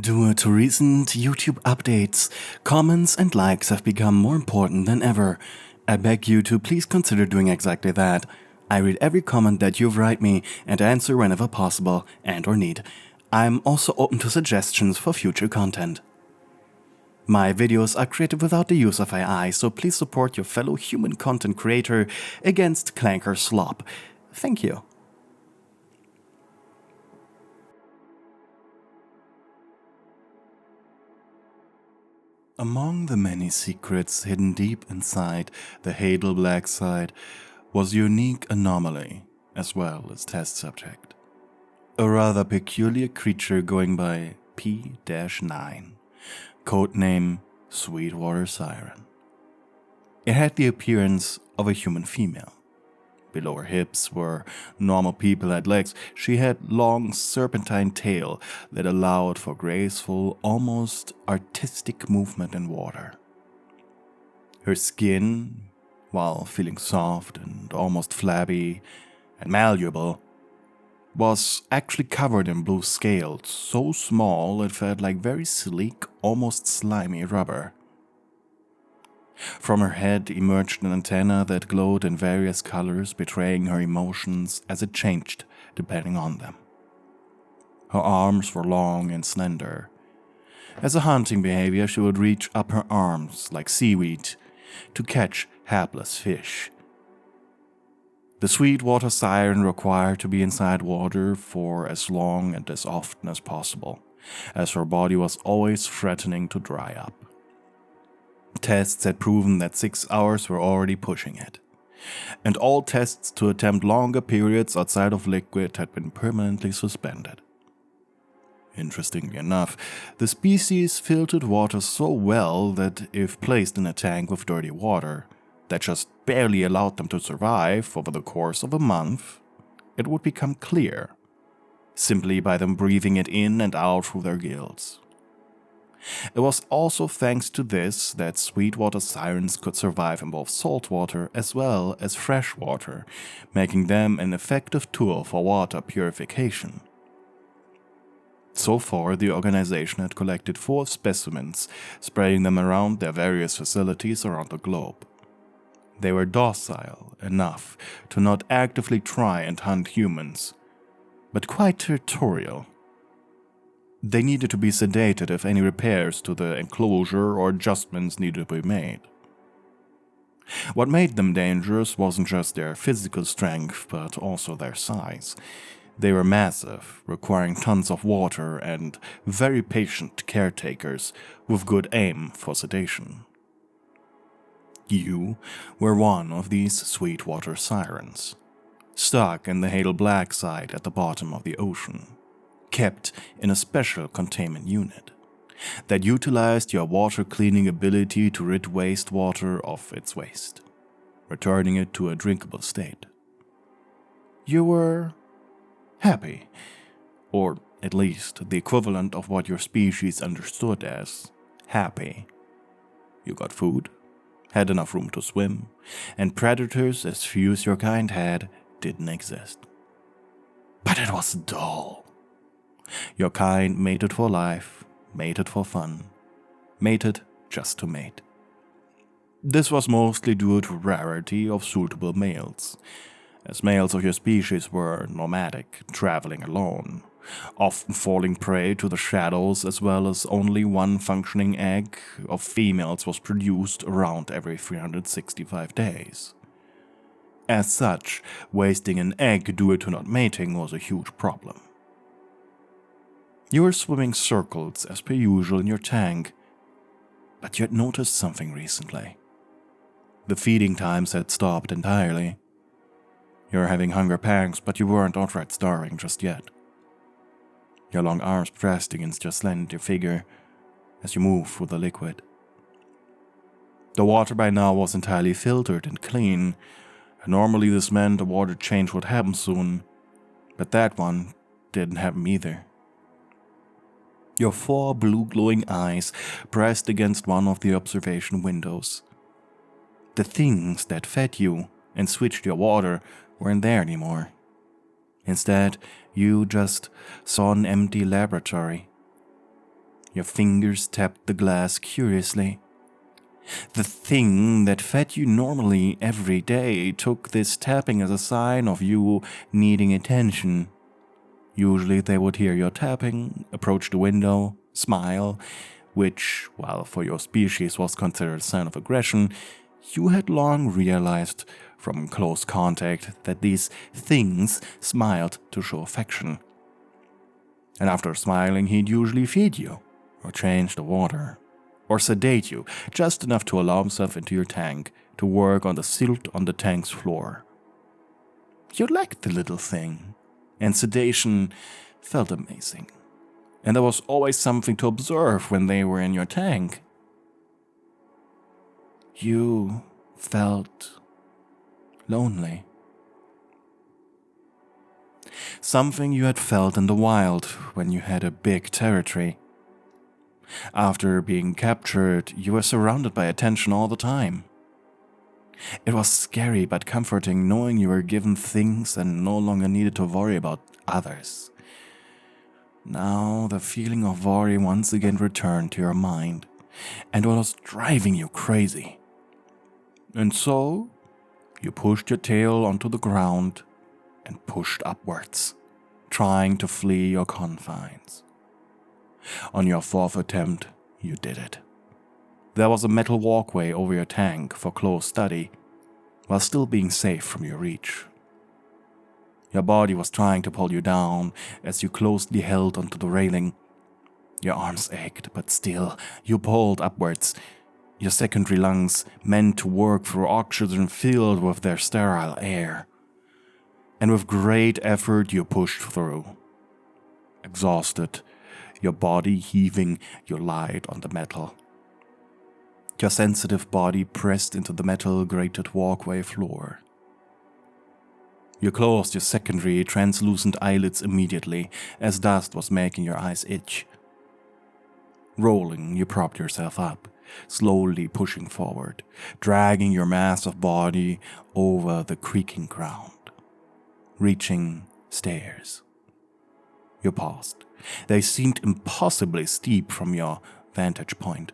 Due to recent YouTube updates, comments and likes have become more important than ever. I beg you to please consider doing exactly that. I read every comment that you write me and answer whenever possible and or need. I'm also open to suggestions for future content. My videos are created without the use of AI, so please support your fellow human content creator against clanker slop. Thank you. Among the many secrets hidden deep inside the Hadal Black Side was a unique anomaly, as well as test subject. A rather peculiar creature going by P-9, codename Sweetwater Siren. It had the appearance of a human female. Below her hips, where normal people had legs, she had long serpentine tail that allowed for graceful, almost artistic movement in water. Her skin, while feeling soft and almost flabby and malleable, was actually covered in blue scales, so small it felt like very sleek, almost slimy rubber. From her head emerged an antenna that glowed in various colors, betraying her emotions as it changed depending on them. Her arms were long and slender. As a hunting behavior, she would reach up her arms like seaweed to catch hapless fish. The Sweetwater Siren required to be inside water for as long and as often as possible, as her body was always threatening to dry up. Tests had proven that 6 hours were already pushing it, and all tests to attempt longer periods outside of liquid had been permanently suspended. Interestingly enough, the species filtered water so well that if placed in a tank with dirty water that just barely allowed them to survive over the course of a month, it would become clear, simply by them breathing it in and out through their gills. It was also thanks to this that Sweetwater Sirens could survive in both saltwater as well as freshwater, making them an effective tool for water purification. So far, the organization had collected 4 specimens, spreading them around their various facilities around the globe. They were docile enough to not actively try and hunt humans, but quite territorial. They needed to be sedated if any repairs to the enclosure or adjustments needed to be made. What made them dangerous wasn't just their physical strength, but also their size. They were massive, requiring tons of water and very patient caretakers with good aim for sedation. You were one of these Sweetwater Sirens, stuck in the Hadal Black Side at the bottom of the ocean, kept in a special containment unit that utilized your water cleaning ability to rid wastewater of its waste, returning it to a drinkable state. You were happy, or at least the equivalent of what your species understood as happy. You got food, had enough room to swim, and predators as few as your kind had didn't exist. But it was dull. Your kind mated for life, mated for fun, mated just to mate. This was mostly due to rarity of suitable males, as males of your species were nomadic, traveling alone, often falling prey to the shadows, as well as only one functioning egg of females was produced around every 365 days. As such, wasting an egg due to not mating was a huge problem. You were swimming circles as per usual in your tank, but you had noticed something recently. The feeding times had stopped entirely. You were having hunger pangs, but you weren't outright starving just yet. Your long arms pressed against your slender figure as you moved through the liquid. The water by now was entirely filtered and clean, and normally this meant a water change would happen soon, but that one didn't happen either. Your 4 blue glowing eyes pressed against one of the observation windows. The things that fed you and switched your water weren't there anymore. Instead, you just saw an empty laboratory. Your fingers tapped the glass curiously. The thing that fed you normally every day took this tapping as a sign of you needing attention. Usually they would hear your tapping, approach the window, smile, which, while for your species was considered a sign of aggression, you had long realized from close contact that these things smiled to show affection. And after smiling, he'd usually feed you, or change the water, or sedate you just enough to allow himself into your tank to work on the silt on the tank's floor. You liked the little thing, and sedation felt amazing. And there was always something to observe when they were in your tank. You felt lonely. Something you had felt in the wild when you had a big territory. After being captured, you were surrounded by attention all the time. It was scary but comforting knowing you were given things and no longer needed to worry about others. Now the feeling of worry once again returned to your mind, and it was driving you crazy. And so, you pushed your tail onto the ground and pushed upwards, trying to flee your confines. On your fourth attempt, you did it. There was a metal walkway over your tank for close study, while still being safe from your reach. Your body was trying to pull you down as you closely held onto the railing. Your arms ached, but still, you pulled upwards, your secondary lungs meant to work through oxygen filled with their sterile air. And with great effort, you pushed through. Exhausted, your body heaving, you lied on the metal. Your sensitive body pressed into the metal grated walkway floor. You closed your secondary translucent eyelids immediately, as dust was making your eyes itch. Rolling, you propped yourself up, slowly pushing forward, dragging your massive body over the creaking ground. Reaching stairs. You paused. They seemed impossibly steep from your vantage point.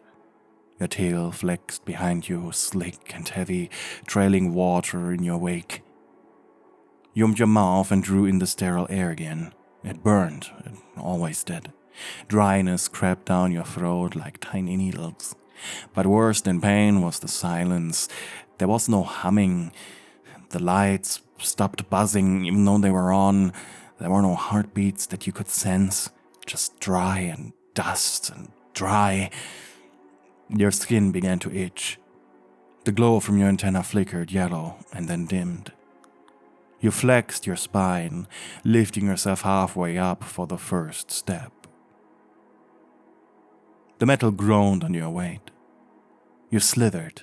Your tail flexed behind you, slick and heavy, trailing water in your wake. You opened your mouth and drew in the sterile air again. It burned, it always did. Dryness crept down your throat like tiny needles. But worse than pain was the silence. There was no humming. The lights stopped buzzing even though they were on. There were no heartbeats that you could sense. Just dry and dust and dry. Your skin began to itch. The glow from your antenna flickered yellow and then dimmed. You flexed your spine, lifting yourself halfway up for the first step. The metal groaned under your weight. You slithered,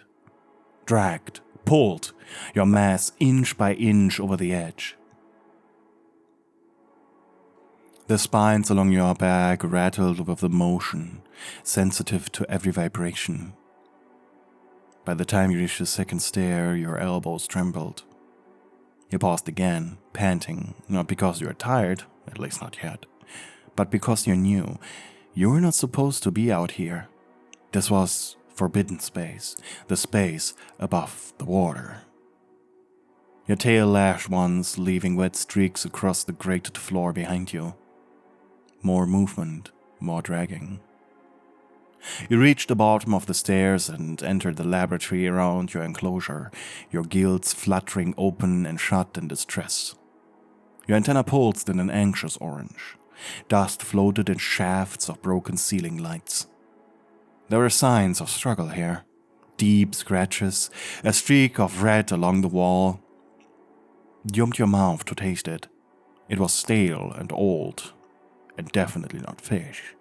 dragged, pulled, your mass inch by inch over the edge. The spines along your back rattled with the motion, sensitive to every vibration. By the time you reached the second stair, your elbows trembled. You paused again, panting, not because you were tired, at least not yet, but because you knew you were not supposed to be out here. This was forbidden space, the space above the water. Your tail lashed once, leaving wet streaks across the grated floor behind you. More movement, more dragging. You reached the bottom of the stairs and entered the laboratory around your enclosure, your gills fluttering open and shut in distress. Your antenna pulsed in an anxious orange. Dust floated in shafts of broken ceiling lights. There were signs of struggle here. Deep scratches, a streak of red along the wall. You opened your mouth to taste it. It was stale and old, and definitely not fish.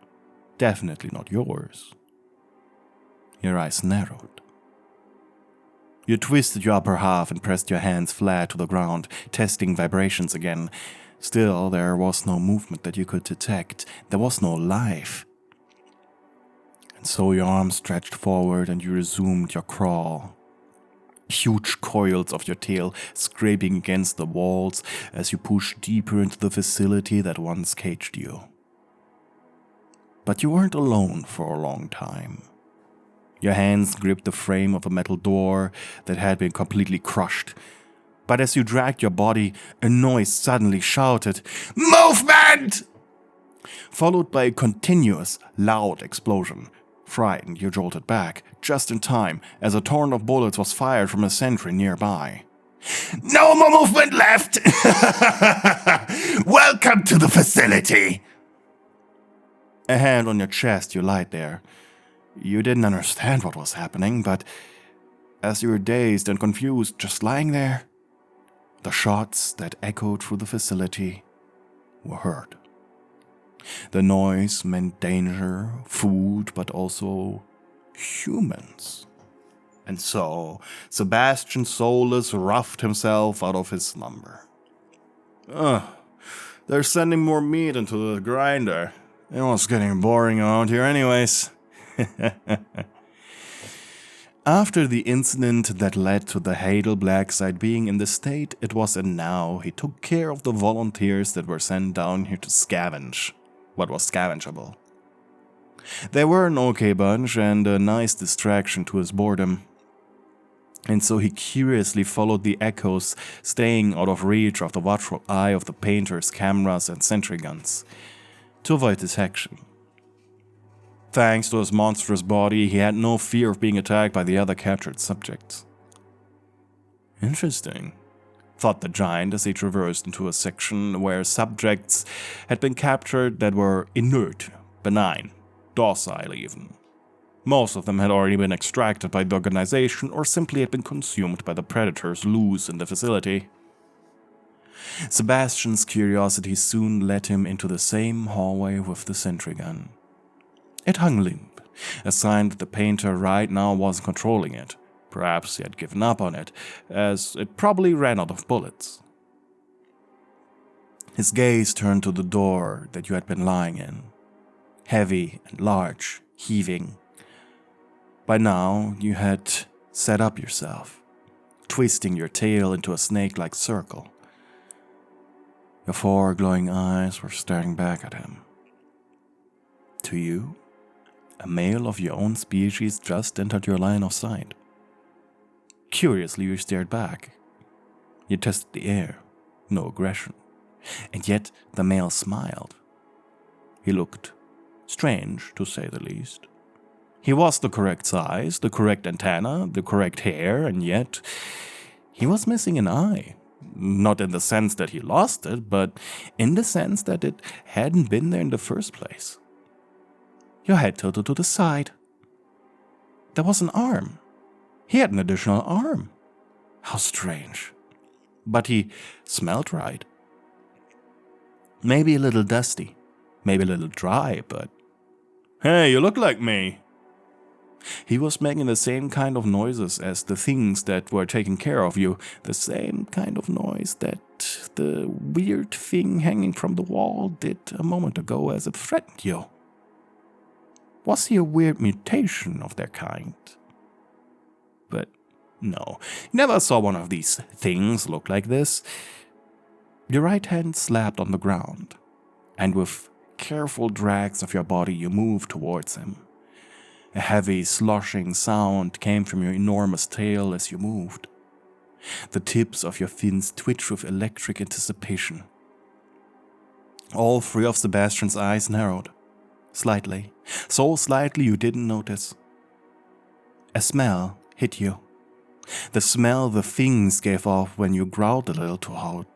Definitely not yours. Your eyes narrowed. You twisted your upper half and pressed your hands flat to the ground, testing vibrations again. Still, there was no movement that you could detect. There was no life. And so your arms stretched forward and you resumed your crawl. Huge coils of your tail scraping against the walls as you pushed deeper into the facility that once caged you. But you weren't alone for a long time. Your hands gripped the frame of a metal door that had been completely crushed. But as you dragged your body, a noise suddenly shouted, "Movement!" followed by a continuous, loud explosion. Frightened, you jolted back, just in time, as a torrent of bullets was fired from a sentry nearby. "No more movement left! Welcome to the facility!" A hand on your chest, you lied there. You didn't understand what was happening, but as you were dazed and confused, just lying there, the shots that echoed through the facility were heard. The noise meant danger, food, but also humans. And so, Sebastian Soulless roughed himself out of his slumber. They're sending more meat into the grinder. It was getting boring around here anyways. After the incident that led to the Hadal Blackside being in the state it was in now, he took care of the volunteers that were sent down here to scavenge what was scavengeable. They were an okay bunch and a nice distraction to his boredom. And so he curiously followed the echoes, staying out of reach of the watchful eye of the painters, cameras, and sentry guns, to avoid detection. Thanks to his monstrous body, he had no fear of being attacked by the other captured subjects. Interesting, thought the giant as he traversed into a section where subjects had been captured that were inert, benign, docile even. Most of them had already been extracted by the organization or simply had been consumed by the predators loose in the facility. Sebastian's curiosity soon led him into the same hallway with the sentry gun. It hung limp, a sign that the painter right now wasn't controlling it. Perhaps he had given up on it, as it probably ran out of bullets. His gaze turned to the door that you had been lying in. Heavy and large, heaving. By now, you had set up yourself, twisting your tail into a snake-like circle. Your 4 glowing eyes were staring back at him. To you, a male of your own species just entered your line of sight. Curiously, you stared back. You tested the air, no aggression. And yet, the male smiled. He looked strange, to say the least. He was the correct size, the correct antenna, the correct hair, and yet he was missing an eye. Not in the sense that he lost it, but in the sense that it hadn't been there in the first place. Your head tilted to the side. There was an arm. He had an additional arm. How strange. But he smelled right. Maybe a little dusty, maybe a little dry, but... "Hey, you look like me." He was making the same kind of noises as the things that were taking care of you, the same kind of noise that the weird thing hanging from the wall did a moment ago as it threatened you. Was he a weird mutation of their kind? But no, you never saw one of these things look like this. Your right hand slapped on the ground, and with careful drags of your body you moved towards him. A heavy, sloshing sound came from your enormous tail as you moved. The tips of your fins twitched with electric anticipation. All 3 of Sebastian's eyes narrowed. Slightly. So slightly you didn't notice. A smell hit you. The smell the things gave off when you growled a little too hard.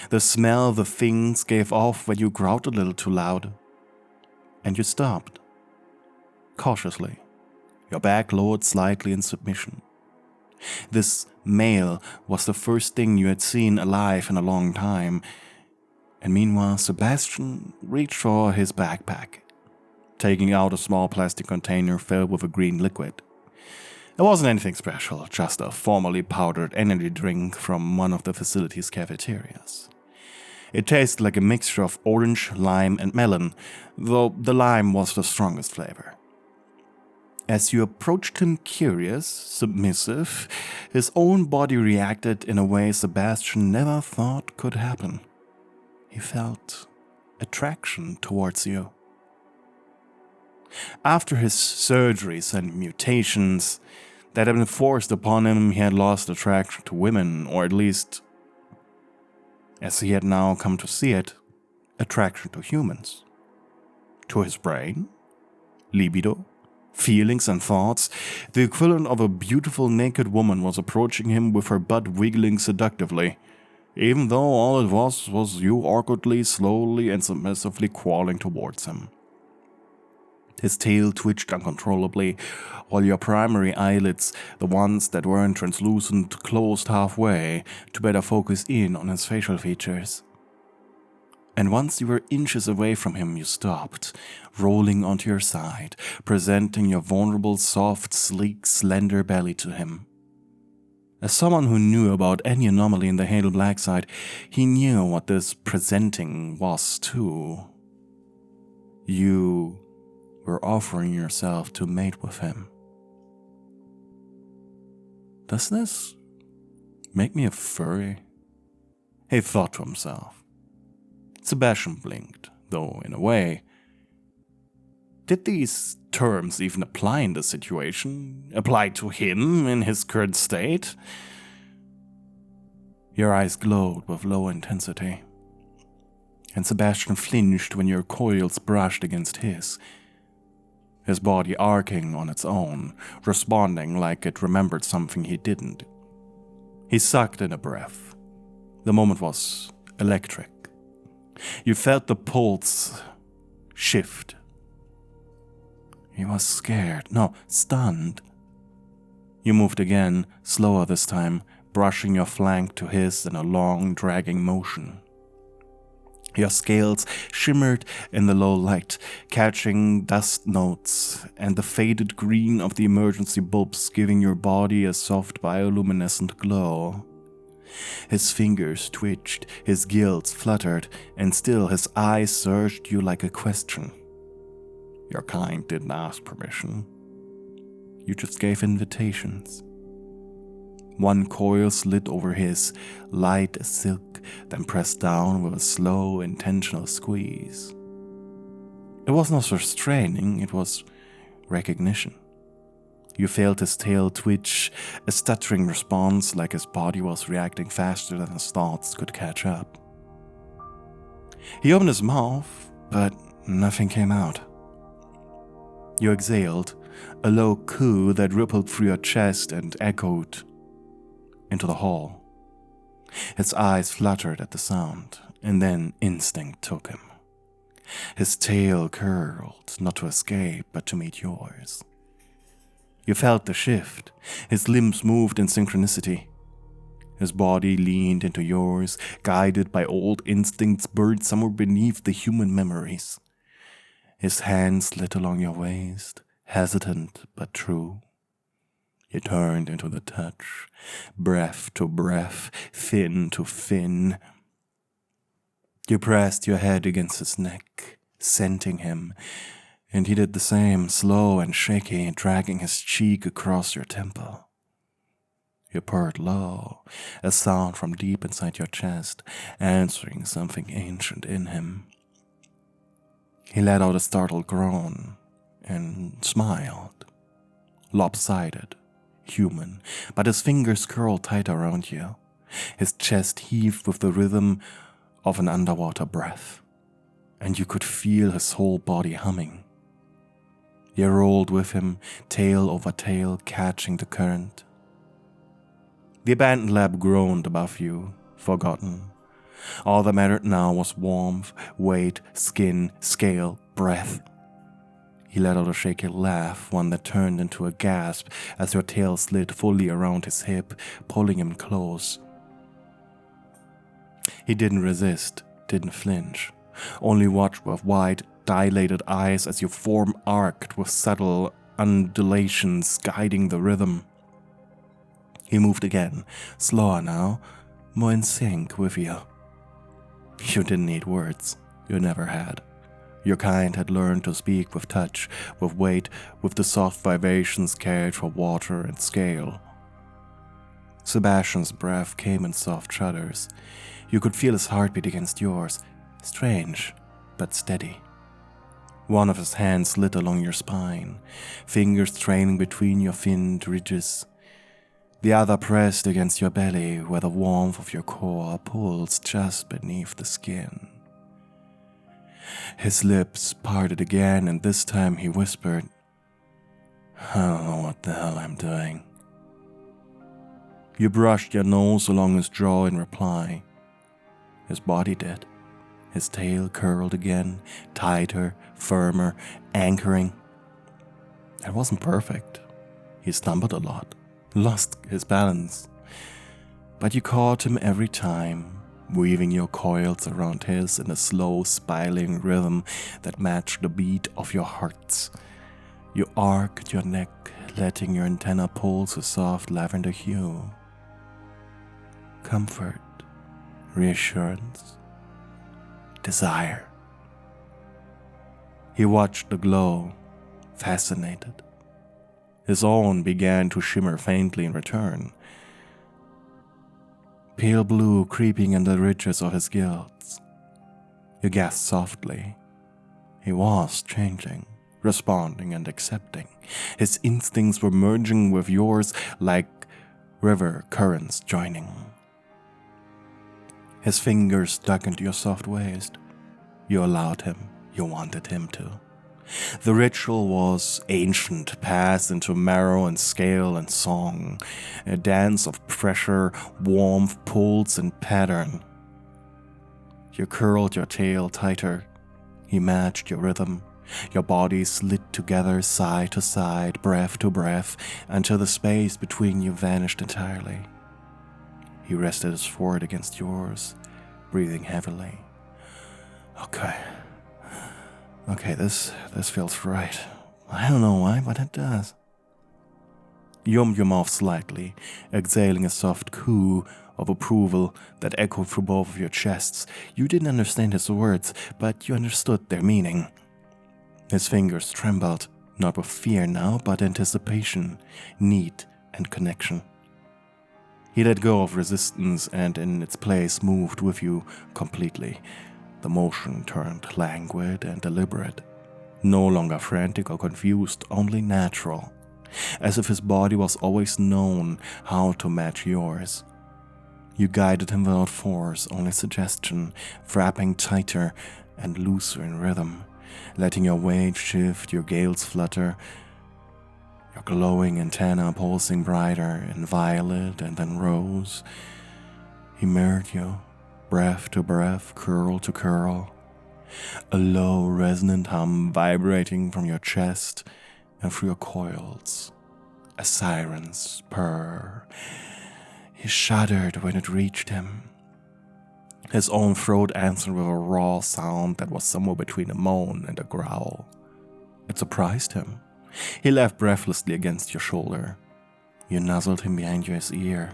The smell the things gave off when you growled a little too loud. And you stopped. Cautiously. Your back lowered slightly in submission. This male was the first thing you had seen alive in a long time. And meanwhile, Sebastian reached for his backpack, taking out a small plastic container filled with a green liquid. It wasn't anything special, just a formally powdered energy drink from one of the facility's cafeterias. It tasted like a mixture of orange, lime, and melon, though the lime was the strongest flavor. As you approached him curious, submissive, his own body reacted in a way Sebastian never thought could happen. He felt attraction towards you. After his surgeries and mutations that had been forced upon him, he had lost attraction to women, or at least, as he had now come to see it, attraction to humans. To his brain, libido, feelings and thoughts, the equivalent of a beautiful naked woman was approaching him with her butt wiggling seductively, even though all it was you awkwardly, slowly and submissively crawling towards him. His tail twitched uncontrollably, while your primary eyelids, the ones that weren't translucent, closed halfway to better focus in on his facial features. And once you were inches away from him, you stopped, rolling onto your side, presenting your vulnerable, soft, sleek, slender belly to him. As someone who knew about any anomaly in the Halo Black side, he knew what this presenting was too. You were offering yourself to mate with him. Does this make me a furry? He thought to himself. Sebastian blinked, though in a way. Did these terms even apply in this situation? Apply to him in his current state? Your eyes glowed with low intensity, and Sebastian flinched when your coils brushed against his body arcing on its own, responding like it remembered something he didn't. He sucked in a breath. The moment was electric. You felt the pulse shift. He was scared, no, stunned. You moved again, slower this time, brushing your flank to his in a long, dragging motion. Your scales shimmered in the low light, catching dust notes and the faded green of the emergency bulbs, giving your body a soft bioluminescent glow. His fingers twitched, his gills fluttered, and still his eyes searched you like a question. Your kind didn't ask permission. You just gave invitations. One coil slid over his, light as silk, then pressed down with a slow, intentional squeeze. It was not restraining, it was recognition. You felt his tail twitch, a stuttering response like his body was reacting faster than his thoughts could catch up. He opened his mouth, but nothing came out. You exhaled, a low coo that rippled through your chest and echoed into the hall. His eyes fluttered at the sound, and then instinct took him. His tail curled, not to escape, but to meet yours. You felt the shift. His limbs moved in synchronicity. His body leaned into yours, guided by old instincts buried somewhere beneath the human memories. His hands slid along your waist, hesitant but true. You turned into the touch, breath to breath, fin to fin. You pressed your head against his neck, scenting him, and he did the same, slow and shaky, dragging his cheek across your temple. You purred low, a sound from deep inside your chest, answering something ancient in him. He let out a startled groan and smiled, lopsided, human, but his fingers curled tight around you. His chest heaved with the rhythm of an underwater breath, and you could feel his whole body humming. You rolled with him, tail over tail, catching the current. The abandoned lab groaned above you, forgotten. All that mattered now was warmth, weight, skin, scale, breath. He let out a shaky laugh, one that turned into a gasp as your tail slid fully around his hip, pulling him close. He didn't resist, didn't flinch, only watched with wide, dilated eyes as your form arced with subtle undulations guiding the rhythm. He moved again, slower now, more in sync with you. You didn't need words, you never had. Your kind had learned to speak with touch, with weight, with the soft vibrations carried for water and scale. Sebastian's breath came in soft shudders. You could feel his heartbeat against yours. Strange, but steady. One of his hands slid along your spine, fingers trailing between your finned ridges. The other pressed against your belly, where the warmth of your core pulsed just beneath the skin. His lips parted again, and this time he whispered, "I don't know what the hell I'm doing." You brushed your nose along his jaw in reply. His body did. His tail curled again, tighter, firmer, anchoring. It wasn't perfect. He stumbled a lot, lost his balance. But you caught him every time, weaving your coils around his in a slow, spiraling rhythm that matched the beat of your hearts. You arched your neck, letting your antenna pulse a soft lavender hue. Comfort, reassurance, desire. He watched the glow, fascinated. His own began to shimmer faintly in return, pale blue creeping in the ridges of his gills. You gasped softly. He was changing, responding and accepting. His instincts were merging with yours like river currents joining. His fingers dug into your soft waist. You allowed him. You wanted him to. The ritual was ancient, passed into marrow and scale and song, a dance of pressure, warmth, pulse, and pattern. You curled your tail tighter. He matched your rhythm. Your bodies slid together side to side, breath to breath, until the space between you vanished entirely. He rested his forehead against yours, breathing heavily. Okay, this feels right. I don't know why, but it does. You opened your mouth slightly, exhaling a soft coo of approval that echoed through both of your chests. You didn't understand his words, but you understood their meaning. His fingers trembled, not with fear now, but anticipation, need, and connection. He let go of resistance and in its place moved with you completely. The motion turned languid and deliberate, no longer frantic or confused, only natural, as if his body was always known how to match yours. You guided him without force, only suggestion, wrapping tighter and looser in rhythm, letting your weight shift, your gales flutter, your glowing antenna pulsing brighter in violet and then rose. He mirrored you, breath to breath, curl to curl, a low resonant hum vibrating from your chest and through your coils, a siren's purr. He shuddered when it reached him. His own throat answered with a raw sound that was somewhere between a moan and a growl. It surprised him. He laughed breathlessly against your shoulder. You nuzzled him behind your ear,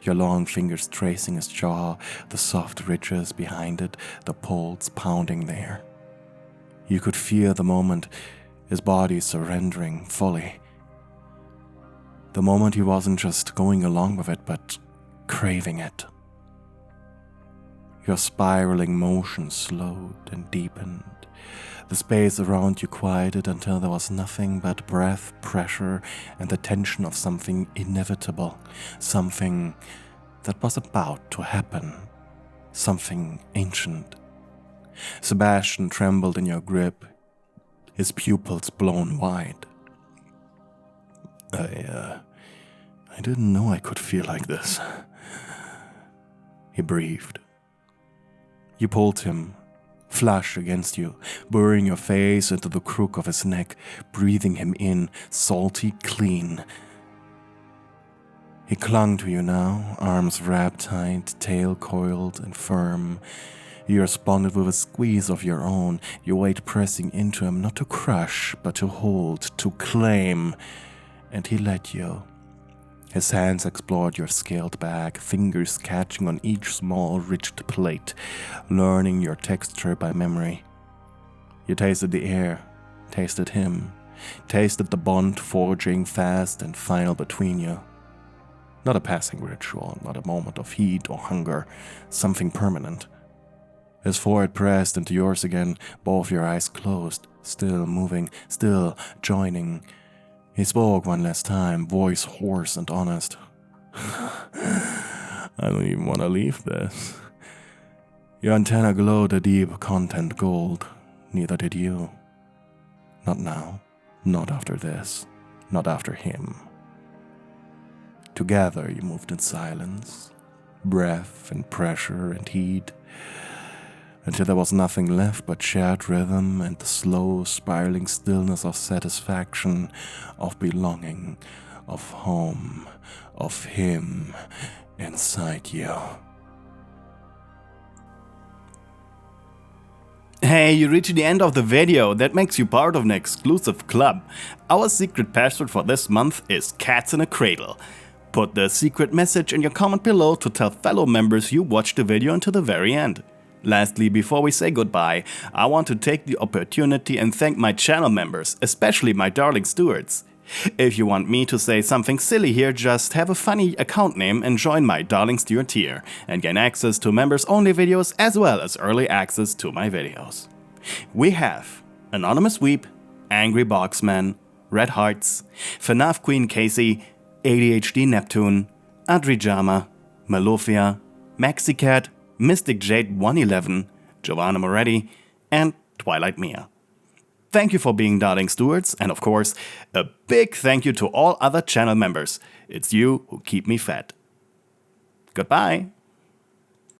your long fingers tracing his jaw, the soft ridges behind it, the pulse pounding there. You could feel the moment, his body surrendering fully. The moment he wasn't just going along with it, but craving it. Your spiraling motion slowed and deepened. The space around you quieted until there was nothing but breath, pressure, and the tension of something inevitable, something that was about to happen, something ancient. Sebastian trembled in your grip, his pupils blown wide. I didn't know I could feel like this. He breathed. You pulled him, flush against you, burying your face into the crook of his neck, breathing him in, salty, clean. He clung to you now, arms wrapped tight, tail coiled and firm. You responded with a squeeze of your own, your weight pressing into him, not to crush, but to hold, to claim. And he let you. His hands explored your scaled back, fingers catching on each small, ridged plate, learning your texture by memory. You tasted the air, tasted him, tasted the bond forging fast and final between you. Not a passing ritual, not a moment of heat or hunger, something permanent. His forehead pressed into yours again, both your eyes closed, still moving, still joining. He spoke one last time, voice hoarse and honest. I don't even want to leave this. Your antenna glowed a deep content gold. Neither did you. Not now. Not after this. Not after him. Together you moved in silence, breath and pressure and heat, until there was nothing left but shared rhythm and the slow, spiraling stillness of satisfaction, of belonging, of home, of him inside you. Hey, you reached the end of the video. That makes you part of an exclusive club. Our secret password for this month is Cats in a Cradle. Put the secret message in your comment below to tell fellow members you watched the video until the very end. Lastly, before we say goodbye, I want to take the opportunity and thank my channel members, especially my darling stewards. If you want me to say something silly here, just have a funny account name and join my Darling Steward tier and gain access to members-only videos as well as early access to my videos. We have Anonymous Weep, Angry Boxman, Red Hearts, FNAF Queen Casey, ADHD Neptune, Adrijama, Malofia, Maxicat, Mystic Jade 111, Giovanna Moretti, and Twilight Mia. Thank you for being Darling Stewards, and of course, a big thank you to all other channel members. It's you who keep me fed. Goodbye.